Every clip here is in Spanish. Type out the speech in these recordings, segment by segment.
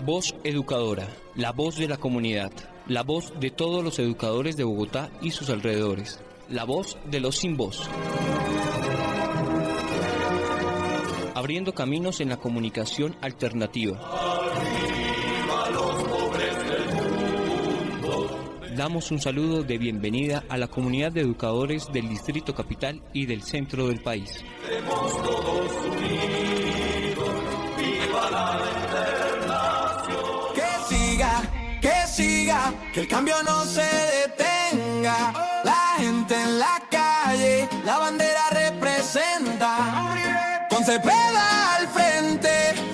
Voz educadora, la voz de la comunidad, la voz de todos los educadores de Bogotá y sus alrededores, la voz de los sin voz. Abriendo caminos en la comunicación alternativa. Damos un saludo de bienvenida a la comunidad de educadores del Distrito Capital y del centro del país. Todos unidos, viva la internación. Que siga, que el cambio no se detenga. La gente en la calle, la bandera representa. Con Cepeda al frente,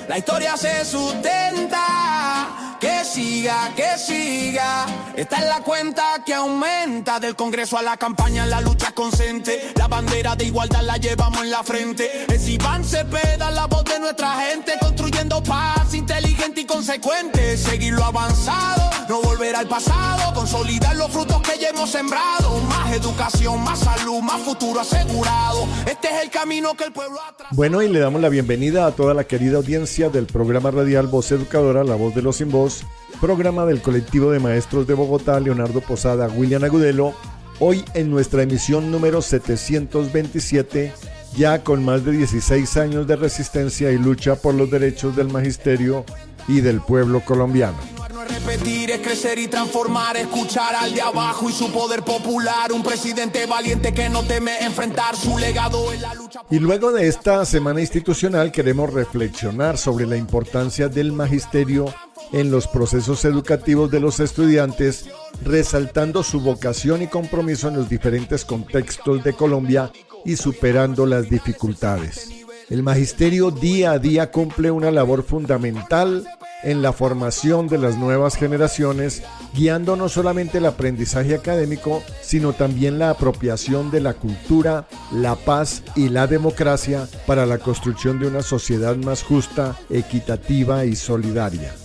la historia se sustenta. Que siga, esta es la cuenta que aumenta. Del Congreso a la campaña, la lucha consciente. La bandera de igualdad la llevamos en la frente. Es Iván Cepeda, la voz de nuestra gente. Construyendo paz, inteligente y consecuente. Seguir lo avanzado, no volver al pasado. Consolidar los frutos que ya hemos sembrado. Más educación, más salud, más futuro asegurado. Este es el camino que el pueblo ha trazado. Bueno, y le damos la bienvenida a toda la querida audiencia del programa radial Voz Educadora, la voz de los sin voz, programa del colectivo de maestros de Bogotá, Leonardo Posada, William Agudelo, hoy en nuestra emisión número 727, ya con más de 16 años de resistencia y lucha por los derechos del magisterio y del pueblo colombiano. No es repetir, es crecer y transformar, escuchar al de abajo y su poder popular, un presidente valiente que no teme enfrentar su legado en la lucha. Y luego de esta semana institucional queremos reflexionar sobre la importancia del magisterio en los procesos educativos de los estudiantes, resaltando su vocación y compromiso en los diferentes contextos de Colombia y superando las dificultades. El magisterio día a día cumple una labor fundamental en la formación de las nuevas generaciones, guiando no solamente el aprendizaje académico, sino también la apropiación de la cultura, la paz y la democracia para la construcción de una sociedad más justa, equitativa y solidaria.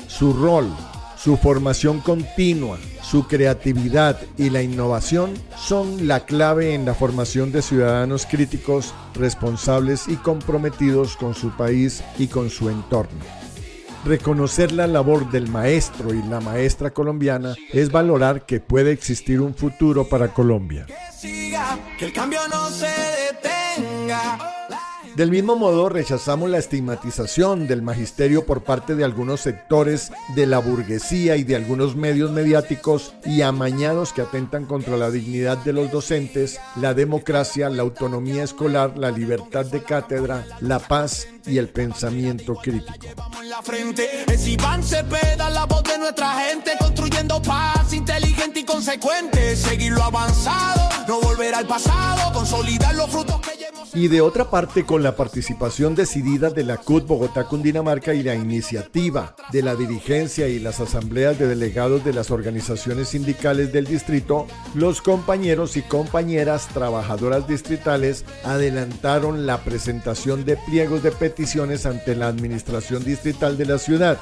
Su rol, su formación continua, su creatividad y la innovación son la clave en la formación de ciudadanos críticos, responsables y comprometidos con su país y con su entorno. Reconocer la labor del maestro y la maestra colombiana es valorar que puede existir un futuro para Colombia. Que el cambio no se detenga. Del mismo modo, rechazamos la estigmatización del magisterio por parte de algunos sectores de la burguesía y de algunos medios mediáticos y amañados que atentan contra la dignidad de los docentes, la democracia, la autonomía escolar, la libertad de cátedra, la paz y el pensamiento crítico. Es Iván Cepeda, la voz de nuestra gente, construyendo paz, inteligente y consecuente. Seguir lo avanzado, no volver al pasado, consolidar los frutos que llevamos. Y de otra parte, con la participación decidida de la CUT Bogotá Cundinamarca y la iniciativa de la dirigencia y las asambleas de delegados de las organizaciones sindicales del distrito, los compañeros y compañeras trabajadoras distritales adelantaron la presentación de pliegos de peticiones ante la administración distrital de la ciudad.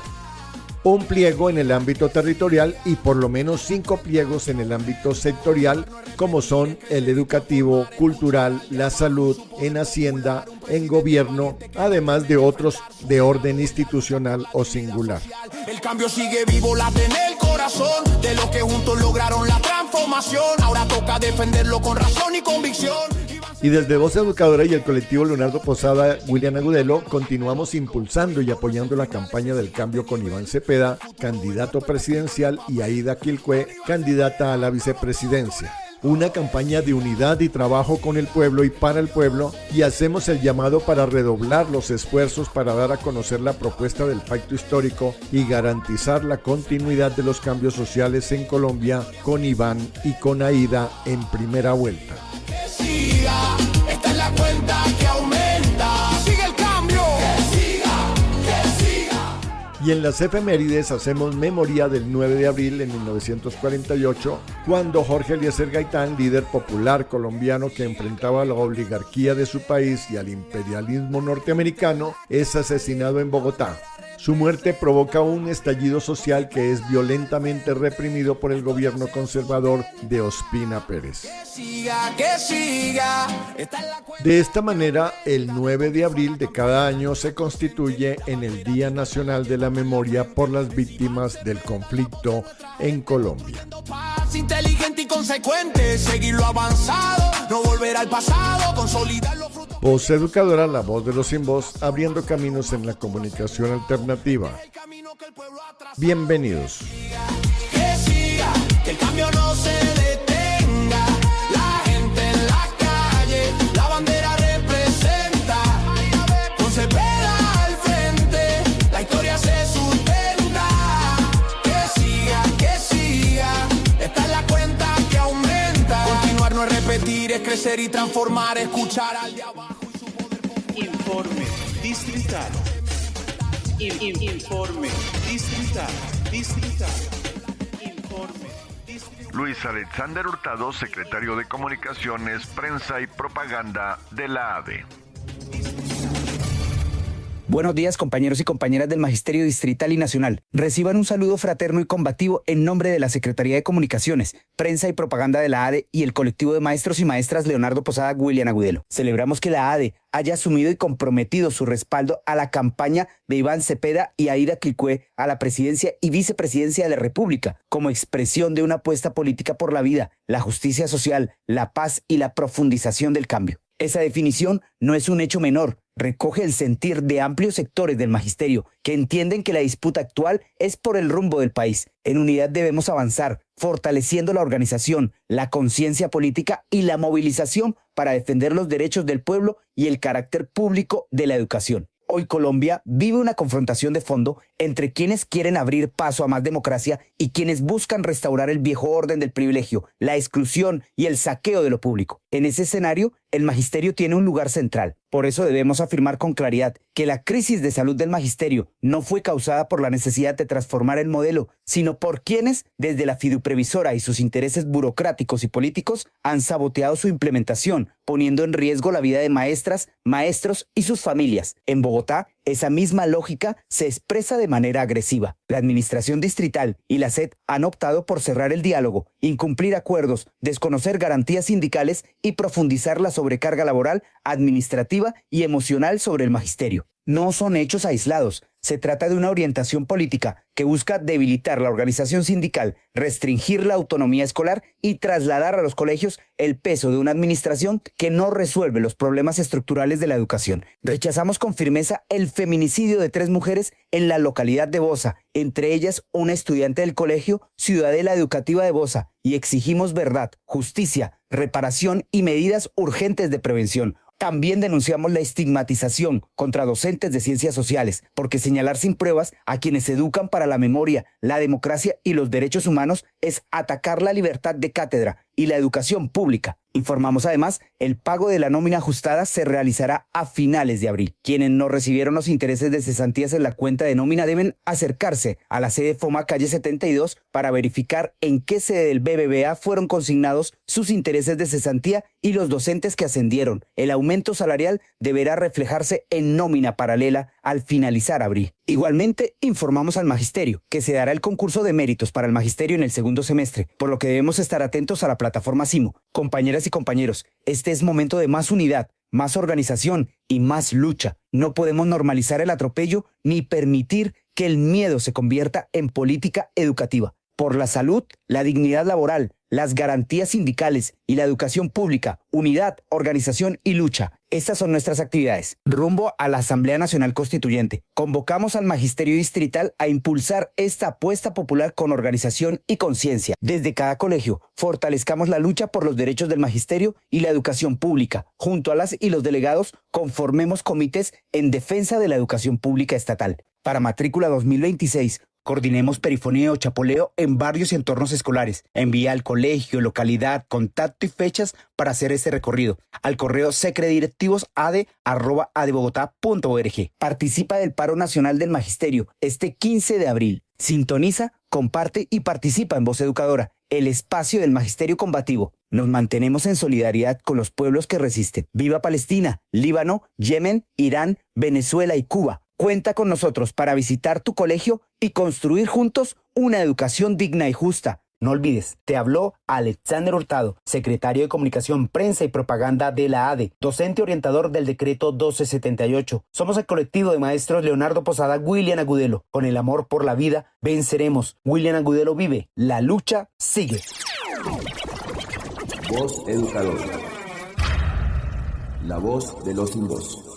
Un pliego en el ámbito territorial y por lo menos 5 pliegos en el ámbito sectorial, como son el educativo, cultural, la salud, en hacienda, en gobierno, además de otros de orden institucional o singular. El cambio sigue vivo, late en el corazón de los que juntos lograron la transformación. Ahora toca defenderlo con razón y convicción. Y desde Voz Educadora y el colectivo Leonardo Posada, William Agudelo, continuamos impulsando y apoyando la campaña del cambio con Iván Cepeda, candidato presidencial, y Aida Quilcue, candidata a la vicepresidencia. Una campaña de unidad y trabajo con el pueblo y para el pueblo, y hacemos el llamado para redoblar los esfuerzos para dar a conocer la propuesta del pacto histórico y garantizar la continuidad de los cambios sociales en Colombia con Iván y con Aida en primera vuelta. Esta es la cuenta que aumenta. Sigue el cambio. Que siga. Y en las efemérides hacemos memoria del 9 de abril de 1948, cuando Jorge Eliezer Gaitán, líder popular colombiano que enfrentaba a la oligarquía de su país y al imperialismo norteamericano, es asesinado en Bogotá. Su muerte provoca un estallido social que es violentamente reprimido por el gobierno conservador de Ospina Pérez. De esta manera, el 9 de abril de cada año se constituye en el Día Nacional de la Memoria por las víctimas del conflicto en Colombia. Inteligente y consecuente, seguir lo avanzado, no volver al pasado, consolidar los frutos. Voz Educadora, la voz de los sin voz, abriendo caminos en la comunicación alternativa. Bienvenidos. Que siga, que el cambio no se detenga. La gente en la calle, la bandera representa. Con Cepeda al frente, la historia se sustenta. Que siga, esta es la cuenta que aumenta. Continuar no es repetir, es crecer y transformar, escuchar al de abajo y su poder popular. Informe distrital. Informe distrital. Informe distrital. Luis Alexander Hurtado, secretario de Comunicaciones, Prensa y Propaganda de la ADE. Buenos días, compañeros y compañeras del Magisterio Distrital y Nacional. Reciban un saludo fraterno y combativo en nombre de la Secretaría de Comunicaciones, Prensa y Propaganda de la ADE y el colectivo de maestros y maestras Leonardo Posada, William Agudelo. Celebramos que la ADE haya asumido y comprometido su respaldo a la campaña de Iván Cepeda y Aida Quilcué a la presidencia y vicepresidencia de la República, como expresión de una apuesta política por la vida, la justicia social, la paz y la profundización del cambio. Esa definición no es un hecho menor, recoge el sentir de amplios sectores del magisterio que entienden que la disputa actual es por el rumbo del país. En unidad debemos avanzar, fortaleciendo la organización, la conciencia política y la movilización para defender los derechos del pueblo y el carácter público de la educación. Hoy Colombia vive una confrontación de fondo entre quienes quieren abrir paso a más democracia y quienes buscan restaurar el viejo orden del privilegio, la exclusión y el saqueo de lo público. En ese escenario, el magisterio tiene un lugar central. Por eso debemos afirmar con claridad que la crisis de salud del magisterio no fue causada por la necesidad de transformar el modelo, sino por quienes, desde la fiduprevisora y sus intereses burocráticos y políticos, han saboteado su implementación, poniendo en riesgo la vida de maestras, maestros y sus familias. En Bogotá, esa misma lógica se expresa de manera agresiva. La administración distrital y la SED han optado por cerrar el diálogo, incumplir acuerdos, desconocer garantías sindicales y profundizar la sobrecarga laboral, administrativa y emocional sobre el magisterio. No son hechos aislados. Se trata de una orientación política que busca debilitar la organización sindical, restringir la autonomía escolar y trasladar a los colegios el peso de una administración que no resuelve los problemas estructurales de la educación. Rechazamos con firmeza el feminicidio de 3 mujeres en la localidad de Bosa, entre ellas una estudiante del colegio Ciudadela Educativa de Bosa, y exigimos verdad, justicia, reparación y medidas urgentes de prevención. También denunciamos la estigmatización contra docentes de ciencias sociales, porque señalar sin pruebas a quienes educan para la memoria, la democracia y los derechos humanos es atacar la libertad de cátedra y la educación pública. Informamos además, el pago de la nómina ajustada se realizará a finales de abril. Quienes no recibieron los intereses de cesantías en la cuenta de nómina deben acercarse a la sede FOMA calle 72 para verificar en qué sede del BBVA fueron consignados sus intereses de cesantía y los docentes que ascendieron. El aumento salarial deberá reflejarse en nómina paralela al finalizar abril. Igualmente, informamos al magisterio que se dará el concurso de méritos para el magisterio en el segundo semestre, por lo que debemos estar atentos a la plataforma SIMO. Compañeras y compañeros, este es momento de más unidad, más organización y más lucha. No podemos normalizar el atropello ni permitir que el miedo se convierta en política educativa. Por la salud, la dignidad laboral, las garantías sindicales y la educación pública, unidad, organización y lucha. Estas son nuestras actividades. Rumbo a la Asamblea Nacional Constituyente. Convocamos al Magisterio Distrital a impulsar esta apuesta popular con organización y conciencia. Desde cada colegio, fortalezcamos la lucha por los derechos del magisterio y la educación pública. Junto a las y los delegados, conformemos comités en defensa de la educación pública estatal. Para matrícula 2026, coordinemos perifoneo o chapoleo en barrios y entornos escolares. Envía al colegio, localidad, contacto y fechas para hacer este recorrido al correo secredirectivos@adebogotá.org. Participa del paro nacional del magisterio este 15 de abril. Sintoniza, comparte y participa en Voz Educadora, el espacio del magisterio combativo. Nos mantenemos en solidaridad con los pueblos que resisten. ¡Viva Palestina, Líbano, Yemen, Irán, Venezuela y Cuba! Cuenta con nosotros para visitar tu colegio y construir juntos una educación digna y justa. No olvides, te habló Alexander Hurtado, secretario de Comunicación, Prensa y Propaganda de la ADE, docente orientador del decreto 1278. Somos el colectivo de maestros Leonardo Posada, William Agudelo. Con el amor por la vida, venceremos. William Agudelo vive. La lucha sigue. Voz Educadora. La voz de los sin voz.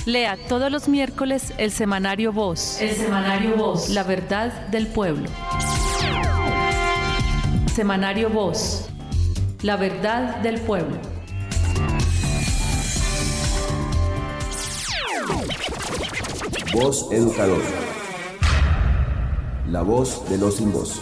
Lea todos los miércoles el semanario Voz. El semanario Voz. La verdad del pueblo. Semanario Voz. La verdad del pueblo. Voz Educadora. La voz de los sin voz.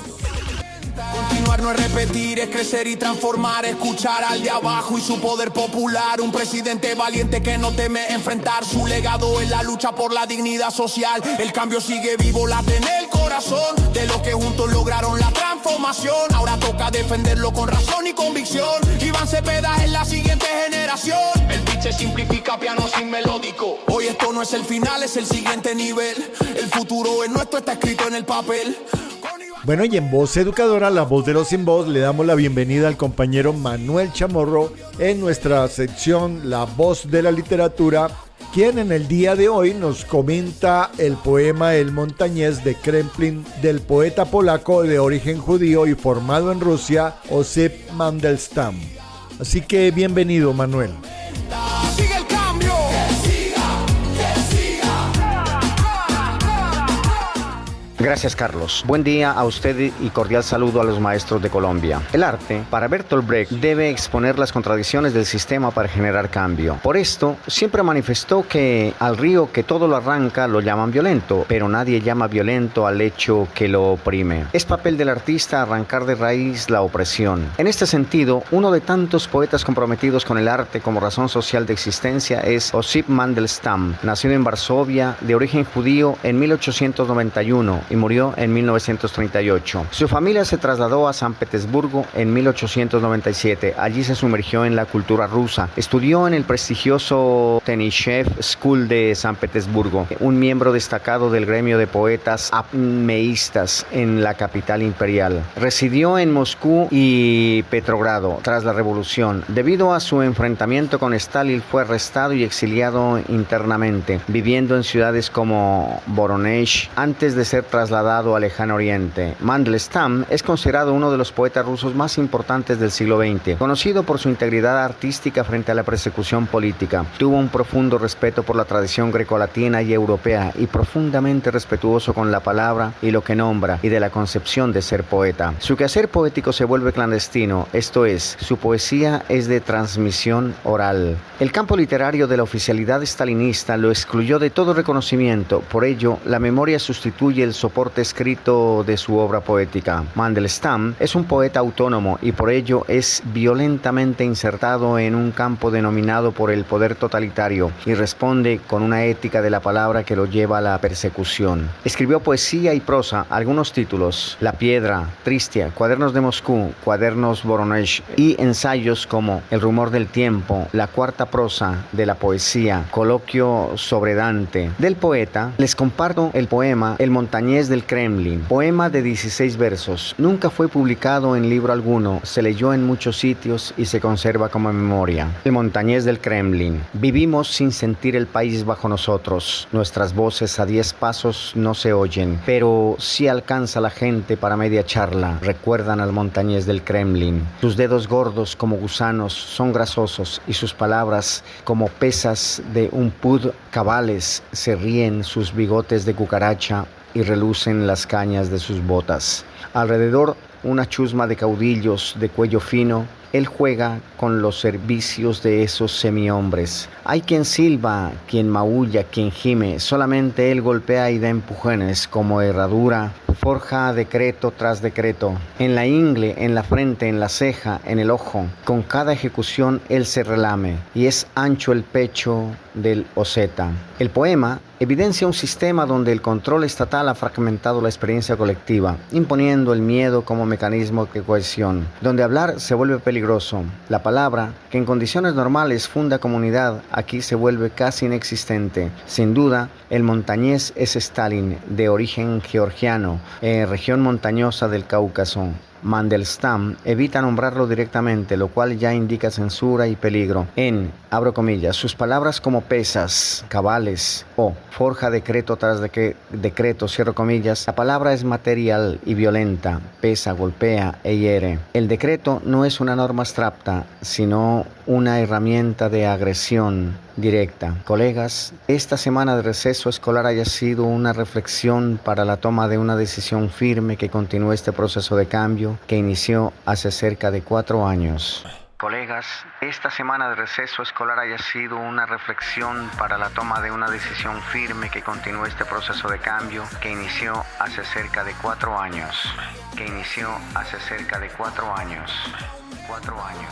Continuar no es repetir, es crecer y transformar, escuchar al de abajo y su poder popular. Un presidente valiente que no teme enfrentar su legado en la lucha por la dignidad social. El cambio sigue vivo, late en el corazón de los que juntos lograron la transformación. Ahora toca defenderlo con razón y convicción. Iván Cepeda es la siguiente generación. El beat se simplifica, piano sin melódico. Hoy esto no es el final, es el siguiente nivel. El futuro es nuestro, está escrito en el papel. Bueno, y en Voz Educadora, la voz de los sin voz, le damos la bienvenida al compañero Manuel Chamorro en nuestra sección La Voz de la Literatura, quien en el día de hoy nos comenta el poema El Montañés de Kremlin del poeta polaco de origen judío y formado en Rusia, Osip Mandelstam. Así que bienvenido, Manuel. Sigue el cambio. Gracias, Carlos. Buen día a usted y cordial saludo a los maestros de Colombia. El arte, para Bertolt Brecht, debe exponer las contradicciones del sistema para generar cambio. Por esto, siempre manifestó que al río que todo lo arranca lo llaman violento, pero nadie llama violento al hecho que lo oprime. Es papel del artista arrancar de raíz la opresión. En este sentido, uno de tantos poetas comprometidos con el arte como razón social de existencia es Osip Mandelstam, nacido en Varsovia, de origen judío en 1891 y murió en 1938. Su familia se trasladó a San Petersburgo en 1897. Allí se sumergió en la cultura rusa. Estudió en el prestigioso Tenishev School de San Petersburgo, un miembro destacado del gremio de poetas apneístas en la capital imperial. Residió en Moscú y Petrogrado tras la revolución. Debido a su enfrentamiento con Stalin, fue arrestado y exiliado internamente, viviendo en ciudades como Voronezh antes de ser trasladado al lejano oriente. Mandelstam es considerado uno de los poetas rusos más importantes del siglo XX, conocido por su integridad artística frente a la persecución política. Tuvo un profundo respeto por la tradición grecolatina y europea y profundamente respetuoso con la palabra y lo que nombra y de la concepción de ser poeta. Su quehacer poético se vuelve clandestino, esto es, su poesía es de transmisión oral. El campo literario de la oficialidad stalinista lo excluyó de todo reconocimiento, por ello la memoria sustituye el soporte escrito de su obra poética. Mandelstam es un poeta autónomo y por ello es violentamente insertado en un campo denominado por el poder totalitario y responde con una ética de la palabra que lo lleva a la persecución. Escribió poesía y prosa, algunos títulos: La Piedra, Tristia, Cuadernos de Moscú, Cuadernos Voronezh y ensayos como El rumor del tiempo, La cuarta prosa de la poesía, Coloquio sobre Dante. Del poeta les comparto el poema El Montañés del Kremlin, poema de 16 versos. Nunca fue publicado en libro alguno, se leyó en muchos sitios y se conserva como memoria. El Montañés del Kremlin. Vivimos sin sentir el país bajo nosotros. Nuestras voces a 10 pasos no se oyen, pero sí alcanza la gente para media charla. Recuerdan al Montañés del Kremlin. Sus dedos gordos como gusanos son grasosos y sus palabras como pesas de un pud cabales. Se ríen sus bigotes de cucaracha y relucen las cañas de sus botas. Alrededor, una chusma de caudillos de cuello fino. Él juega con los servicios de esos semihombres. Hay quien silba, quien maulla, quien gime. Solamente él golpea y da empujones como herradura. Forja decreto tras decreto. En la ingle, en la frente, en la ceja, en el ojo. Con cada ejecución él se relame. Y es ancho el pecho del oseta. El poema evidencia un sistema donde el control estatal ha fragmentado la experiencia colectiva, imponiendo el miedo como mecanismo de cohesión, donde hablar se vuelve peligroso peligroso. La palabra, que en condiciones normales funda comunidad, aquí se vuelve casi inexistente. Sin duda, el montañés es Stalin, de origen georgiano, región montañosa del Cáucaso. Mandelstam evita nombrarlo directamente, lo cual ya indica censura y peligro. Abro comillas, sus palabras como pesas, cabales o forja decreto tras decreto, cierro comillas, la palabra es material y violenta, pesa, golpea e hiere. El decreto no es una norma abstracta, sino una herramienta de agresión directa. Colegas, esta semana de receso escolar haya sido una reflexión para la toma de una decisión firme que continúe este proceso de cambio que inició hace cerca de 4 años. Colegas, esta semana de receso escolar haya sido una reflexión para la toma de una decisión firme que continúe este proceso de cambio que inició hace cerca de 4 años. 4 años.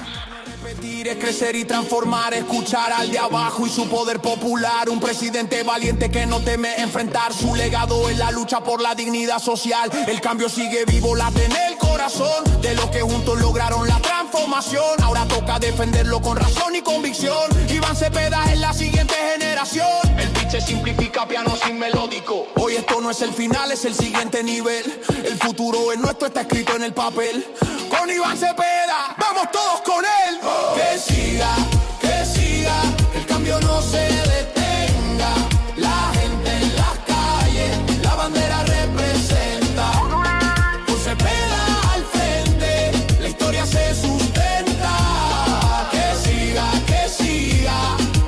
Repetir es crecer y transformar, escuchar al de abajo y su poder popular. Un presidente valiente que no teme enfrentar su legado en la lucha por la dignidad social. El cambio sigue vivo, late en el corazón de los que juntos lograron la transformación. Ahora toca defenderlo con razón y convicción. Iván Cepeda es la siguiente generación. El beat se simplifica, piano sin melódico. Hoy esto no es el final, es el siguiente nivel. El futuro es nuestro, está escrito en el papel. Con Iván Cepeda, vamos todos con él. Que siga, el cambio no se detenga. La gente en las calles, la bandera representa. Con Cepeda al frente, la historia se sustenta. Que siga,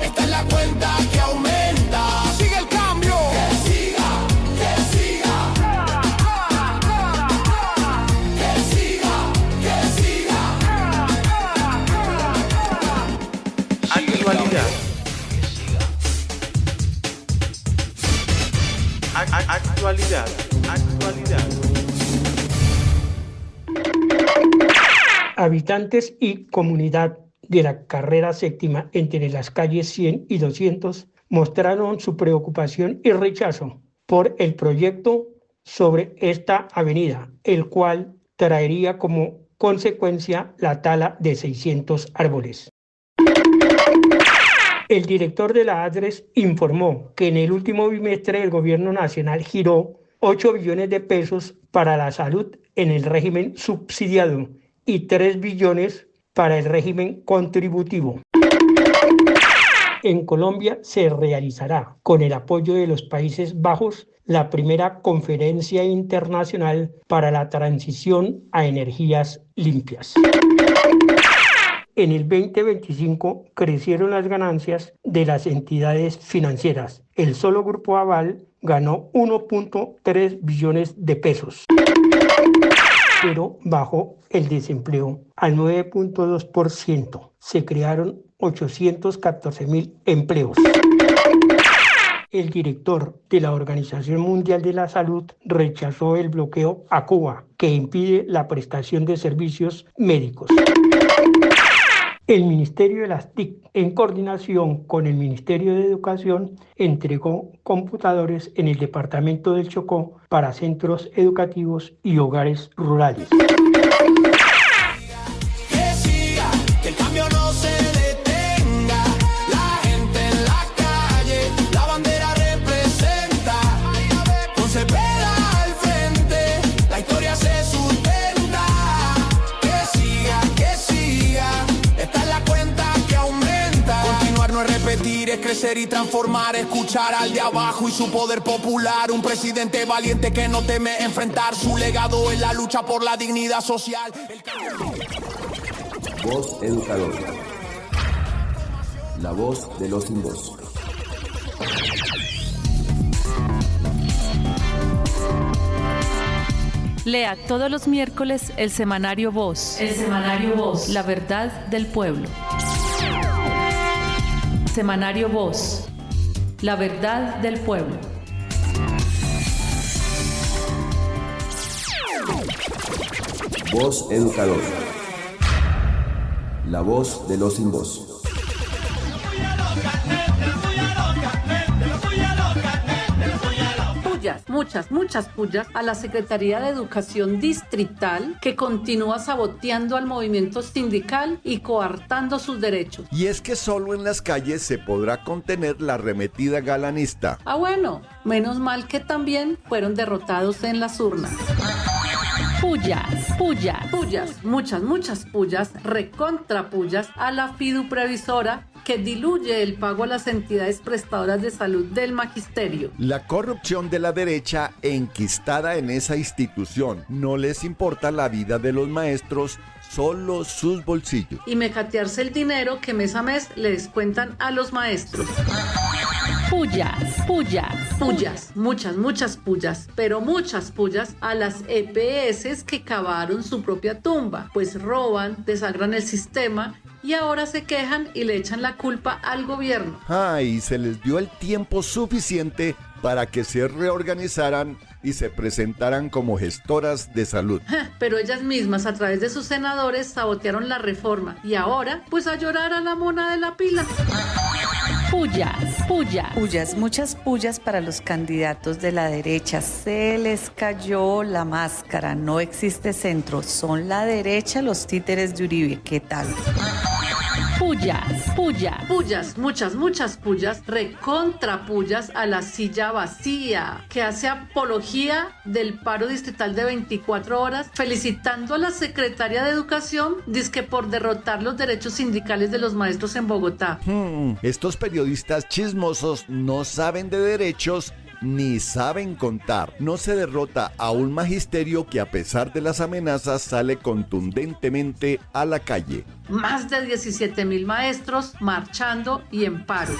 esta es la cuenta que aumenta. Sigue el cambio. Que siga. Actualidad. Habitantes y comunidad de la carrera séptima entre las calles 100 y 200 mostraron su preocupación y rechazo por el proyecto sobre esta avenida, el cual traería como consecuencia la tala de 600 árboles. El director de la ADRES informó que en el último bimestre el gobierno nacional giró 8 billones de pesos para la salud en el régimen subsidiado y 3 billones para el régimen contributivo. En Colombia se realizará, con el apoyo de los Países Bajos, la primera conferencia internacional para la transición a energías limpias. En el 2025 crecieron las ganancias de las entidades financieras. El solo Grupo Aval ganó 1.3 billones de pesos, pero bajó el desempleo al 9.2%. Se crearon 814.000 empleos. El director de la Organización Mundial de la Salud rechazó el bloqueo a Cuba, que impide la prestación de servicios médicos. El Ministerio de las TIC, en coordinación con el Ministerio de Educación, entregó computadores en el departamento del Chocó para centros educativos y hogares rurales. Que siga, que el cambio no se detenga. La gente en la calle, la bandera representa. Con Cepeda al frente, la historia se sustenta. Que siga, esta es la cuenta que aumenta. Continuar no es repetir, es crecer y transformar. Escuchar al de abajo y su poder popular. Un presidente valiente que no teme enfrentar su legado en la lucha por la dignidad social. Voz Educadora. La voz de los sin voz. Lea todos los miércoles el semanario Voz. El semanario Voz. La verdad del pueblo. Semanario Voz. La verdad del pueblo. Voz Educadora. La voz de los sin voz. muchas pullas a la Secretaría de Educación Distrital, que continúa saboteando al movimiento sindical y coartando sus derechos. Y es que solo en las calles se podrá contener la arremetida galanista. Ah, bueno, menos mal que también fueron derrotados en las urnas. Pullas, muchas pullas, recontra pullas a la fiduprevisora, que diluye el pago a las entidades prestadoras de salud del magisterio. La corrupción de la derecha enquistada en esa institución. No les importa la vida de los maestros, solo sus bolsillos. Y mecatearse el dinero que mes a mes le descuentan a los maestros. Pullas, muchas pullas, pero muchas pullas a las EPS que cavaron su propia tumba, pues roban, desangran el sistema y ahora se quejan y le echan la culpa al gobierno. Y se les dio el tiempo suficiente para que se reorganizaran y se presentaran como gestoras de salud. Pero ellas mismas, a través de sus senadores, sabotearon la reforma y ahora, pues a llorar a la mona de la pila. Pullas, muchas pullas para los candidatos de la derecha. Se les cayó la máscara, no existe centro, son la derecha los títeres de Uribe. ¿Qué tal? Pullas, muchas pullas, recontra pullas a la silla vacía, que hace apología del paro distrital de 24 horas, felicitando a la secretaria de Educación, dizque por derrotar los derechos sindicales de los maestros en Bogotá. Estos periodistas chismosos no saben de derechos ni saben contar. No se derrota a un magisterio que, a pesar de las amenazas, sale contundentemente a la calle. Más de 17,000 maestros marchando y en paro.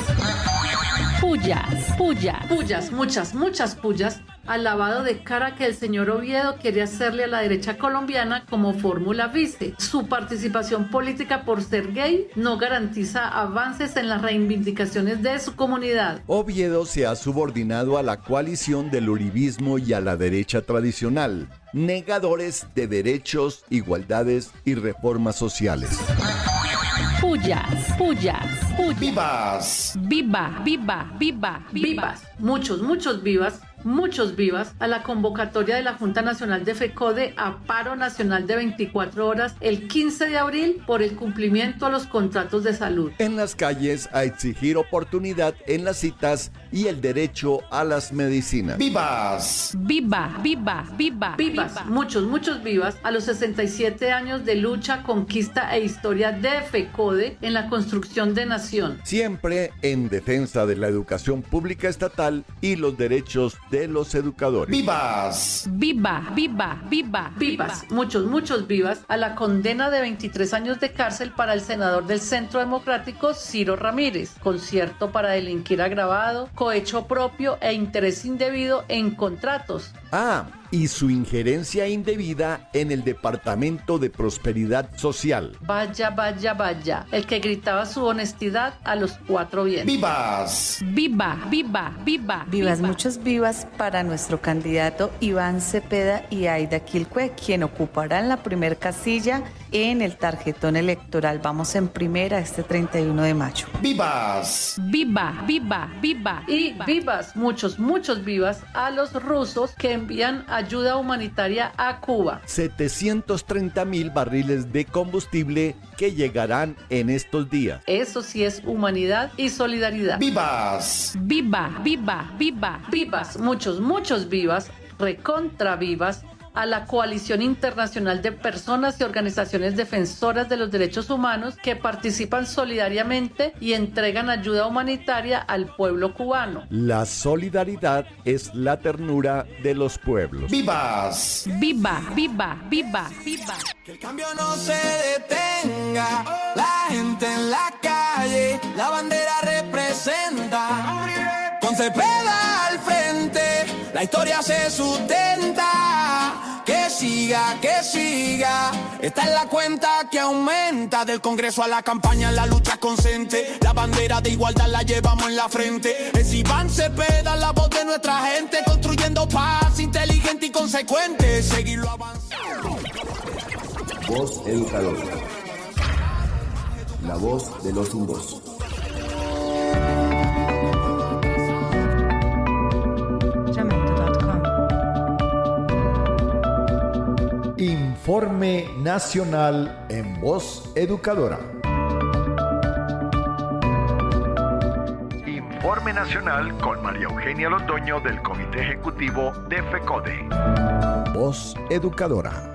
Pullas, muchas pullas al lavado de cara que el señor Oviedo quiere hacerle a la derecha colombiana como fórmula vice. Su participación política por ser gay no garantiza avances en las reivindicaciones de su comunidad. Oviedo se ha subordinado a la coalición del uribismo y a la derecha tradicional, negadores de derechos, igualdades y reformas sociales. Pullas. ¡Vivas! Vivas. Muchos vivas a la convocatoria de la Junta Nacional de FECODE a paro nacional de 24 horas el 15 de abril por el cumplimiento a los contratos de salud. En las calles a exigir oportunidad en las citas y el derecho a las medicinas. ¡Vivas! Vivas, muchos vivas a los 67 años de lucha, conquista e historia de FECODE en la construcción de nación. Siempre en defensa de la educación pública estatal y los derechos de los educadores. ¡Vivas! Vivas, muchos vivas a la condena de 23 años de cárcel para el senador del Centro Democrático, Ciro Ramírez. Concierto para delinquir agravado, cohecho propio e interés indebido en contratos. Y su injerencia indebida en el Departamento de Prosperidad Social. Vaya, el que gritaba su honestidad a los cuatro vientos. ¡Vivas! Vivas, muchos vivas para nuestro candidato Iván Cepeda y Aida Quilcue, quien ocuparán la primer casilla en el tarjetón electoral. Vamos en primera este 31 de mayo. ¡Vivas! Y vivas, muchos vivas a los rusos que envían ayuda humanitaria a Cuba. 730,000 barriles de combustible que llegarán en estos días. Eso sí es humanidad y solidaridad. ¡Vivas! Vivas, muchos vivas, recontra vivas a la Coalición Internacional de Personas y Organizaciones Defensoras de los Derechos Humanos que participan solidariamente y entregan ayuda humanitaria al pueblo cubano. La solidaridad es la ternura de los pueblos. ¡Vivas! Que el cambio no se detenga, la gente en la calle, la bandera representa. Con Cepeda al frente, la historia se sustenta. Que siga, esta es la cuenta que aumenta. Del Congreso a la campaña, la lucha consciente. La bandera de igualdad la llevamos en la frente. Es Iván Cepeda, la voz de nuestra gente, construyendo paz inteligente y consecuente. Seguirlo avanzando. Voz Educadora. La voz de los sin voz. Jamendo.com Informe Nacional en Voz Educadora. Informe Nacional con María Eugenia Londoño del Comité Ejecutivo de FECODE. Voz Educadora.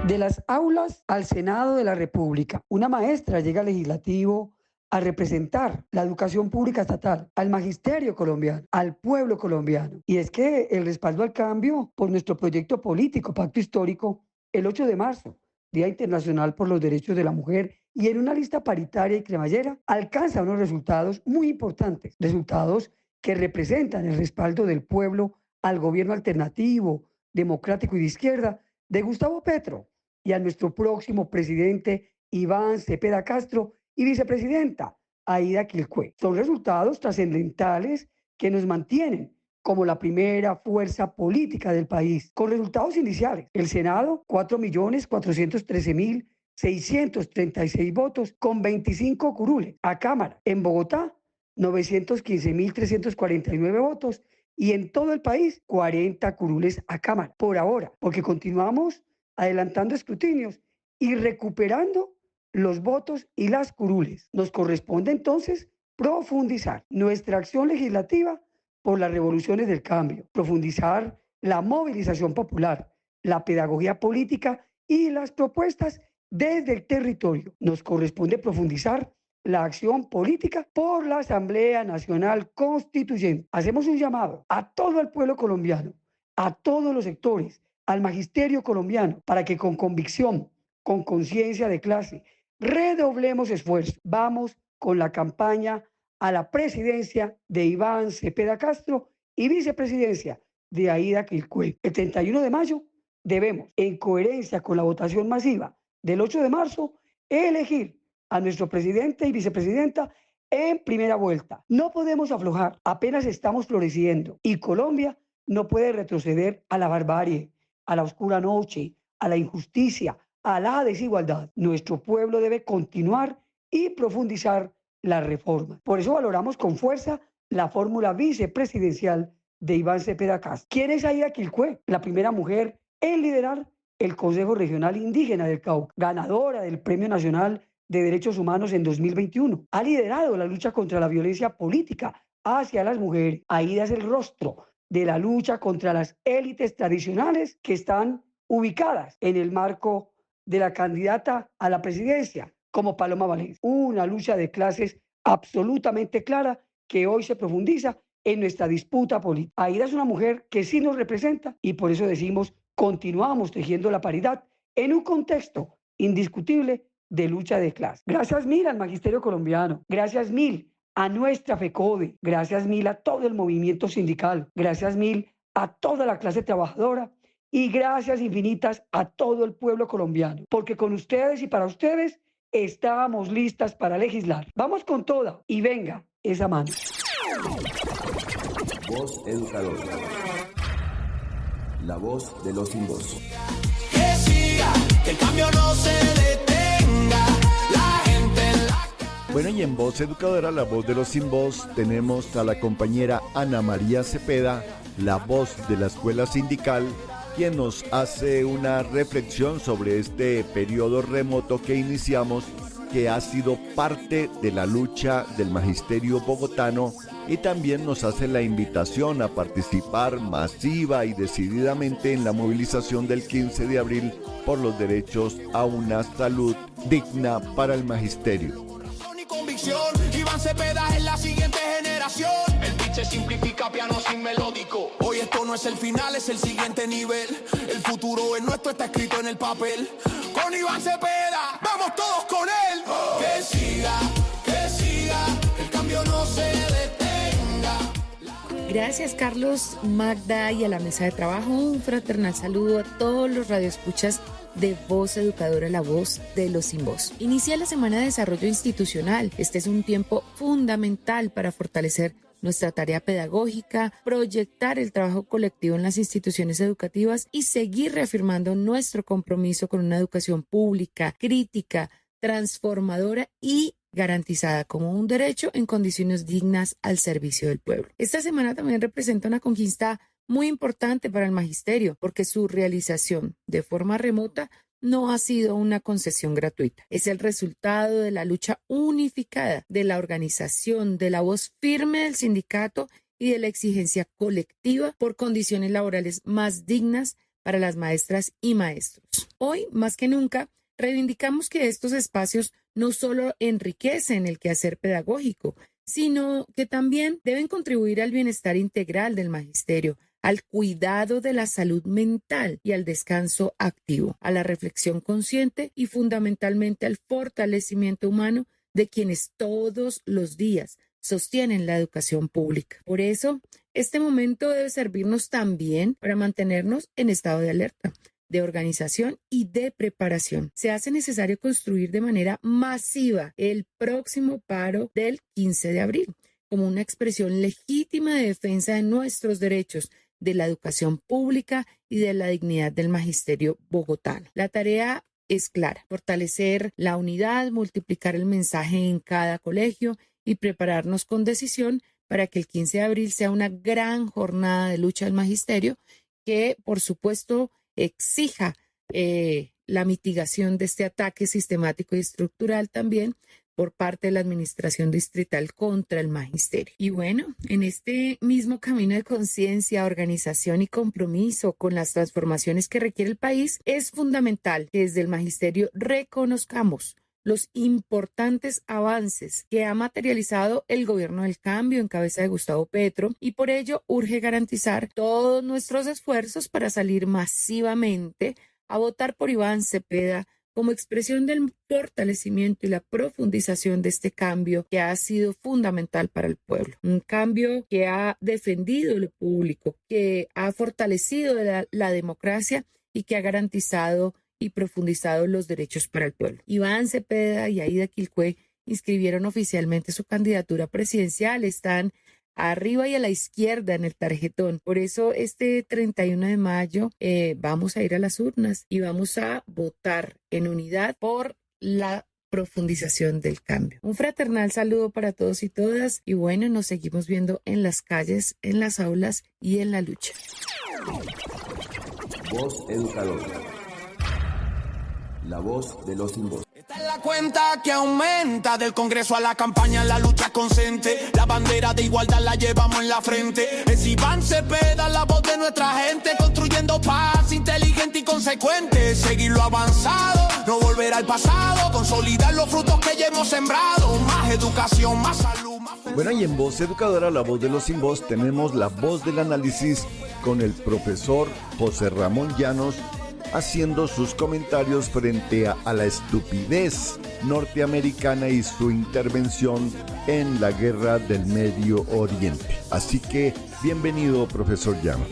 De las aulas al Senado de la República, una maestra llega al legislativo a representar la educación pública estatal, al magisterio colombiano, al pueblo colombiano. Y es que el respaldo al cambio por nuestro proyecto político, Pacto Histórico, el 8 de marzo, Día Internacional por los Derechos de la Mujer, y en una lista paritaria y cremallera, alcanza unos resultados muy importantes, resultados que representan el respaldo del pueblo al gobierno alternativo, democrático y de izquierda de Gustavo Petro y a nuestro próximo presidente Iván Cepeda Castro y vicepresidenta Aída Quilcue. Son resultados trascendentales que nos mantienen como la primera fuerza política del país. Con resultados iniciales, el Senado, 4.413.636 votos con 25 curules. A Cámara, en Bogotá, 915.349 votos y en todo el país, 40 curules a Cámara. Por ahora, porque continuamos adelantando escrutinios y recuperando los votos y las curules. Nos corresponde entonces profundizar nuestra acción legislativa por las revoluciones del cambio, profundizar la movilización popular, la pedagogía política y las propuestas desde el territorio. Nos corresponde profundizar la acción política por la Asamblea Nacional Constituyente. Hacemos un llamado a todo el pueblo colombiano, a todos los sectores, al magisterio colombiano, para que con convicción, con conciencia de clase, redoblemos esfuerzos. Vamos con la campaña a la presidencia de Iván Cepeda Castro y vicepresidencia de Aída Quilcue. El 31 de mayo debemos, en coherencia con la votación masiva del 8 de marzo, elegir a nuestro presidente y vicepresidenta en primera vuelta. No podemos aflojar, apenas estamos floreciendo y Colombia no puede retroceder a la barbarie, a la oscura noche, a la injusticia, a la desigualdad. Nuestro pueblo debe continuar y profundizar la reforma. Por eso valoramos con fuerza la fórmula vicepresidencial de Iván Cepeda Castro. ¿Quién es Aída Quilcue? La primera mujer en liderar el Consejo Regional Indígena del Cauca, ganadora del Premio Nacional de Derechos Humanos en 2021. Ha liderado la lucha contra la violencia política hacia las mujeres. Aída es el rostro de la lucha contra las élites tradicionales que están ubicadas en el marco de la candidata a la presidencia, como Paloma Valencia. Una lucha de clases absolutamente clara que hoy se profundiza en nuestra disputa política. Aída es una mujer que sí nos representa y por eso decimos, continuamos tejiendo la paridad en un contexto indiscutible de lucha de clases. Gracias mil al magisterio colombiano, gracias mil a nuestra FECODE, gracias mil a todo el movimiento sindical, gracias mil a toda la clase trabajadora y gracias infinitas a todo el pueblo colombiano, porque con ustedes y para ustedes estamos listas para legislar. Vamos con toda y venga esa mano. Voz Educadora. La voz de los sin voz. Que siga, que el cambio no se detenga. La gente en la... Bueno, y en Voz Educadora, la voz de los sin voz, tenemos a la compañera Ana María Cepeda, la voz de la escuela sindical, quien nos hace una reflexión sobre este periodo remoto que iniciamos, que ha sido parte de la lucha del magisterio bogotano, y también nos hace la invitación a participar masiva y decididamente en la movilización del 15 de abril por los derechos a una salud digna para el magisterio. Iván Cepeda es la siguiente generación. El beat se simplifica, piano sin melódico. Hoy esto no es el final, es el siguiente nivel. El futuro es nuestro, está escrito en el papel. Con Iván Cepeda, vamos todos con él. Que siga, que el cambio no se detenga. Gracias Carlos, Magda y a la mesa de trabajo. Un fraternal saludo a todos los radioescuchas de Voz Educadora, la voz de los sin voz. Inicia la Semana de Desarrollo Institucional. Este es un tiempo fundamental para fortalecer nuestra tarea pedagógica, proyectar el trabajo colectivo en las instituciones educativas y seguir reafirmando nuestro compromiso con una educación pública, crítica, transformadora y garantizada como un derecho en condiciones dignas al servicio del pueblo. Esta semana también representa una conquista muy importante para el magisterio, porque su realización de forma remota no ha sido una concesión gratuita. Es el resultado de la lucha unificada de la organización, de la voz firme del sindicato y de la exigencia colectiva por condiciones laborales más dignas para las maestras y maestros. Hoy, más que nunca, reivindicamos que estos espacios no solo enriquecen el quehacer pedagógico, sino que también deben contribuir al bienestar integral del magisterio, al cuidado de la salud mental y al descanso activo, a la reflexión consciente y fundamentalmente al fortalecimiento humano de quienes todos los días sostienen la educación pública. Por eso, este momento debe servirnos también para mantenernos en estado de alerta, de organización y de preparación. Se hace necesario construir de manera masiva el próximo paro del 15 de abril, como una expresión legítima de defensa de nuestros derechos, de la educación pública y de la dignidad del magisterio bogotano. La tarea es clara: fortalecer la unidad, multiplicar el mensaje en cada colegio y prepararnos con decisión para que el 15 de abril sea una gran jornada de lucha del magisterio que, por supuesto, exija la mitigación de este ataque sistemático y estructural también por parte de la administración distrital contra el magisterio. Y bueno, en este mismo camino de conciencia, organización y compromiso con las transformaciones que requiere el país, es fundamental que desde el magisterio reconozcamos los importantes avances que ha materializado el gobierno del cambio en cabeza de Gustavo Petro, y por ello urge garantizar todos nuestros esfuerzos para salir masivamente a votar por Iván Cepeda como expresión del fortalecimiento y la profundización de este cambio que ha sido fundamental para el pueblo. Un cambio que ha defendido lo público, que ha fortalecido la democracia y que ha garantizado y profundizado los derechos para el pueblo. Iván Cepeda y Aida Quilcue inscribieron oficialmente su candidatura presidencial. Están arriba y a la izquierda en el tarjetón. Por eso este 31 de mayo vamos a ir a las urnas y vamos a votar en unidad por la profundización del cambio. Un fraternal saludo para todos y todas, y bueno, nos seguimos viendo en las calles, en las aulas y en la lucha. Voz educadora. La voz de los sin voz. Esta es la cuenta que aumenta, del Congreso a la campaña, la lucha consciente. La bandera de igualdad la llevamos en la frente. Es Iván Cepeda, la voz de nuestra gente, construyendo paz inteligente y consecuente. Seguir lo avanzado, no volver al pasado, consolidar los frutos que ya hemos sembrado. Más educación, más salud, más felicidad. Bueno, y en Voz Educadora, la voz de los sin voz, tenemos la voz del análisis con el profesor José Ramón Llanos, haciendo sus comentarios frente a la estupidez norteamericana y su intervención en la guerra del Medio Oriente. Así que, bienvenido, profesor Llanos.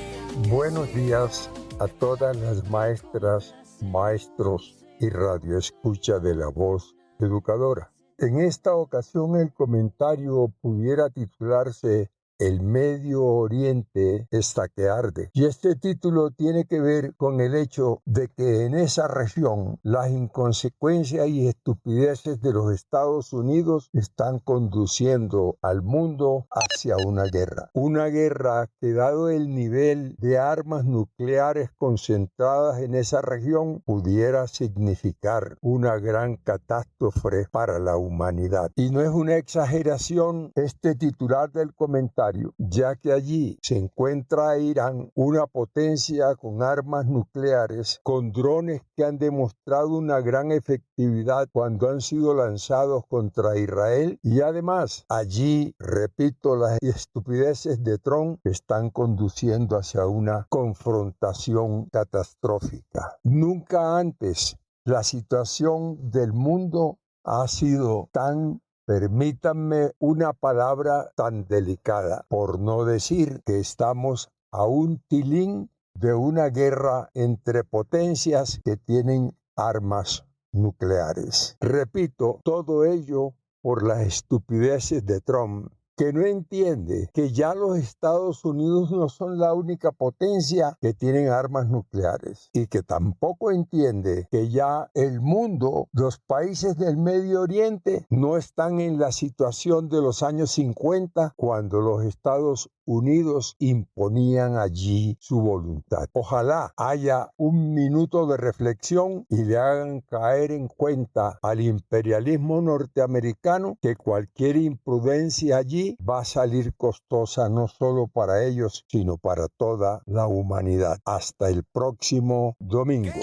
Buenos días a todas las maestras, maestros y radioescucha de la voz educadora. En esta ocasión el comentario pudiera titularse El Medio Oriente está que arde. Y este título tiene que ver con el hecho de que en esa región las inconsecuencias y estupideces de los Estados Unidos están conduciendo al mundo hacia una guerra. Una guerra que, dado el nivel de armas nucleares concentradas en esa región, pudiera significar una gran catástrofe para la humanidad. Y no es una exageración este titular del comentario, ya que allí se encuentra Irán, una potencia con armas nucleares, con drones que han demostrado una gran efectividad cuando han sido lanzados contra Israel, y además allí, repito, las estupideces de Trump están conduciendo hacia una confrontación catastrófica. Nunca antes la situación del mundo ha sido tan, permítanme una palabra, tan delicada, por no decir que estamos a un tilín de una guerra entre potencias que tienen armas nucleares. Repito, todo ello por las estupideces de Trump, que no entiende que ya los Estados Unidos no son la única potencia que tienen armas nucleares y que tampoco entiende que ya el mundo, los países del Medio Oriente no están en la situación de los años 50 cuando los Estados Unidos imponían allí su voluntad. Ojalá haya un minuto de reflexión y le hagan caer en cuenta al imperialismo norteamericano que cualquier imprudencia allí va a salir costosa no solo para ellos, sino para toda la humanidad. Hasta el próximo domingo.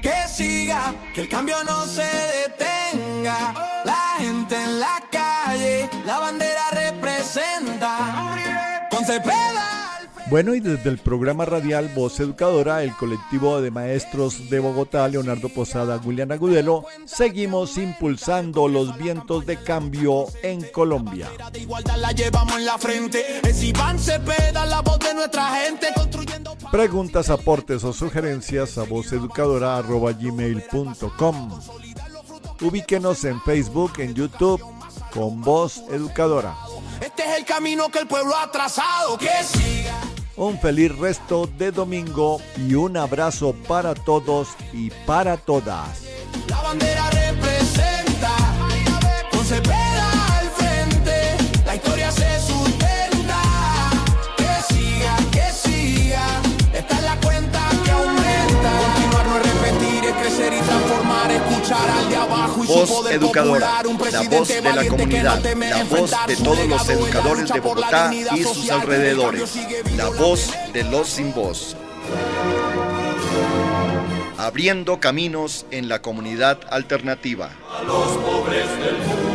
Que siga, que el cambio no se detenga. La gente en la calle, la bandera representa. Con Cepeda. Bueno, y desde el programa radial Voz Educadora, el colectivo de maestros de Bogotá, Leonardo Posada, William Agudelo, seguimos impulsando los vientos de cambio en Colombia. De igualdad la llevamos en la frente. Es Iván Cepeda, la voz de nuestra gente construyendo. Preguntas, aportes o sugerencias a vozeducadora@gmail.com. Ubíquenos en Facebook, en YouTube, con Voz Educadora. Este es el camino que el pueblo ha trazado. Que siga. Un feliz resto de domingo y un abrazo para todos y para todas. La bandera representa. Con Cepeda al frente, la historia se sustenta. Que siga, que siga. Esta es la cuenta que aumenta. Continuar no es repetir, es crecer y transformar. Escuchar al de abajo y Voz su poder Educadora, popular. Un la presidente voz de la valiente que comunidad, no teme la voz enfrentar de su todos los legado en la educadores lucha de por la Bogotá dignidad y sus social. alrededores, El cambio sigue la vivo. voz de los sin voz. Abriendo caminos en la comunidad alternativa. A los pobres del mundo.